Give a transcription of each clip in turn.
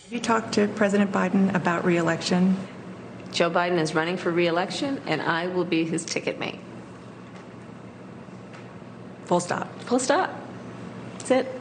Have you talked to President Biden about re-election? Joe Biden is running for re-election, and I will be his ticket mate. Full stop. Full stop. That's it.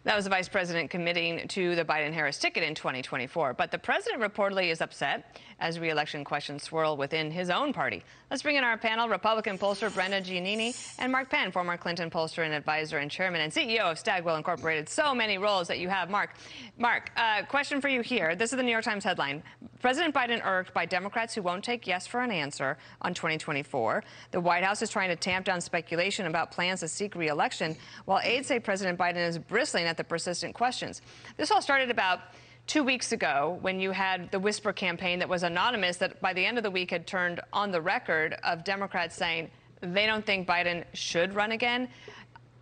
That was the vice president committing to the Biden-Harris ticket in 2024. But the president reportedly is upset as re-election questions swirl within his own party. Let's bring in our panel, Republican pollster Brenda Gianiny and Mark Penn, former Clinton pollster and advisor and chairman and CEO of Stagwell Incorporated. So many roles that you have, Mark. Mark, question for you here. This is the New York Times headline. President Biden irked by Democrats who won't take yes for an answer on 2024. The White House is trying to tamp down speculation about plans to seek re-election, while aides say President Biden is bristling at the persistent questions. This all started about 2 weeks ago when you had the whisper campaign that was anonymous that by the end of the week had turned on the record of Democrats saying they don't think Biden should run again.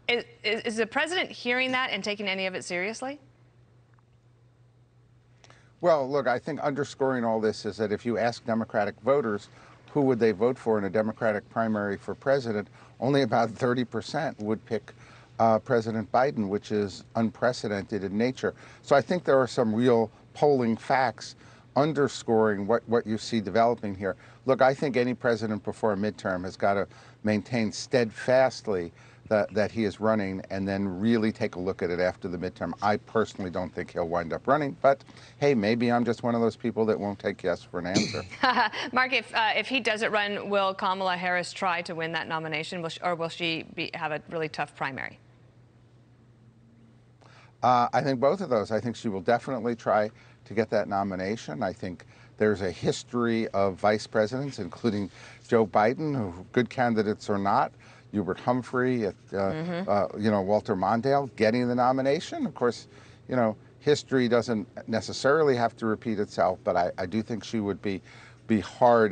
Is the president hearing that and taking any of it seriously? Well, look, I think underscoring all this is that if you ask Democratic voters who would they vote for in a Democratic primary for president, only about 30% would pick President Biden, which is unprecedented in nature. So I think there are some real polling facts underscoring what you see developing here. Look, I think any president before a midterm has got to maintain steadfastly that he is running and then really take a look at it after the midterm. I personally don't think he'll wind up running, but hey, maybe I'm just one of those people that won't take yes for an answer. Mark, if he doesn't run, will Kamala Harris try to win that nomination, or will she have a really tough primary? I think both of those. I think she will definitely try to get that nomination. I think there's a history of vice presidents, including Joe Biden, who, good candidates or not, Hubert Humphrey, Walter Mondale getting the nomination. Of course, history doesn't necessarily have to repeat itself, but I do think she would be hard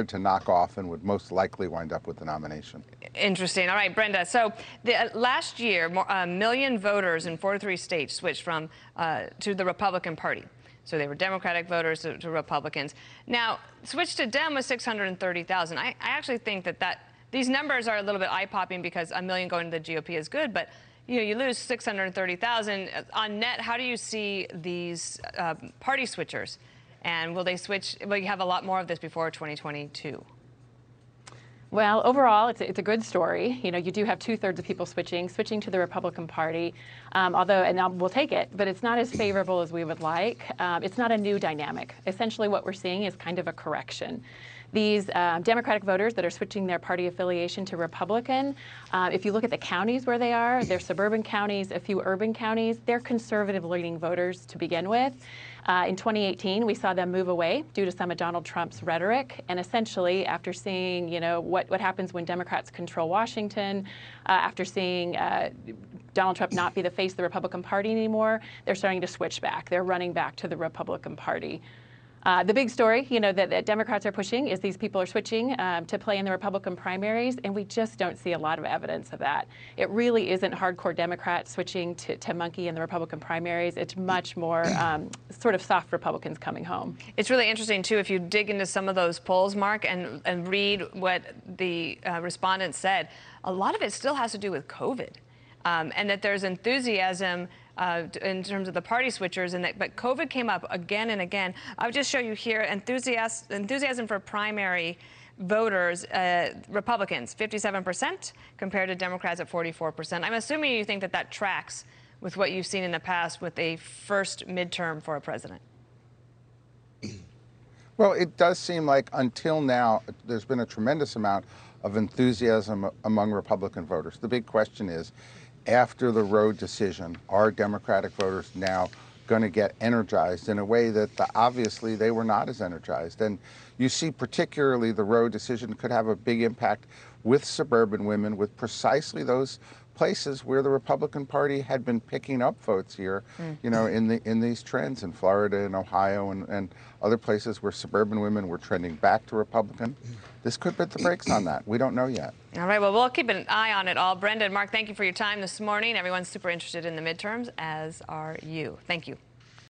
to knock off and would most likely wind up with the nomination. Interesting. All right, Brenda. So last year, a million voters in 43 states switched from to the Republican Party. So they were Democratic voters to Republicans. Now, switch to Dem was 630,000. I actually think that these numbers are a little bit eye-popping because a million going to the GOP is good, but you lose 630,000 on net. How do you see these party switchers? And will they switch? Will you have a lot more of this before 2022? Well, overall, it's a good story. You do have 2/3 of people switching to the Republican Party, and we'll take it, but it's not as favorable as we would like. It's not a new dynamic. Essentially, what we're seeing is kind of a correction. These Democratic voters that are switching their party affiliation to Republican, if you look at the counties where they are, they're suburban counties, a few urban counties, they're conservative-leaning voters to begin with. In 2018, we saw them move away due to some of Donald Trump's rhetoric, and essentially, after seeing, what happens when Democrats control Washington, after seeing Donald Trump not be the face of the Republican Party anymore, they're starting to switch back. They're running back to the Republican Party. The big story, that Democrats are pushing is these people are switching to play in the Republican primaries, and we just don't see a lot of evidence of that. It really isn't hardcore Democrats switching to monkey in the Republican primaries. It's much more sort of soft Republicans coming home. It's really interesting, too, if you dig into some of those polls, Mark, and read what the respondents said. A lot of it still has to do with COVID, and that there's enthusiasm in terms of the party switchers, but COVID came up again and again. I'll just show you here enthusiasm for primary voters, Republicans, 57% compared to Democrats at 44%. I'm assuming you think that tracks with what you've seen in the past with a first midterm for a president. Well, it does seem like until now, there's been a tremendous amount of enthusiasm among Republican voters. The big question is, after the Roe decision, are Democratic voters now going to get energized in a way that obviously they were not as energized? And you see particularly the Roe decision could have a big impact with suburban women, with precisely those places where the Republican Party had been picking up votes here, in these trends in Florida and Ohio and other places where suburban women were trending back to Republican. This could put the brakes on that. We don't know yet. All right, well, we'll keep an eye on it all. Brenda and Mark, thank you for your time this morning. Everyone's super interested in the midterms, as are you. Thank you.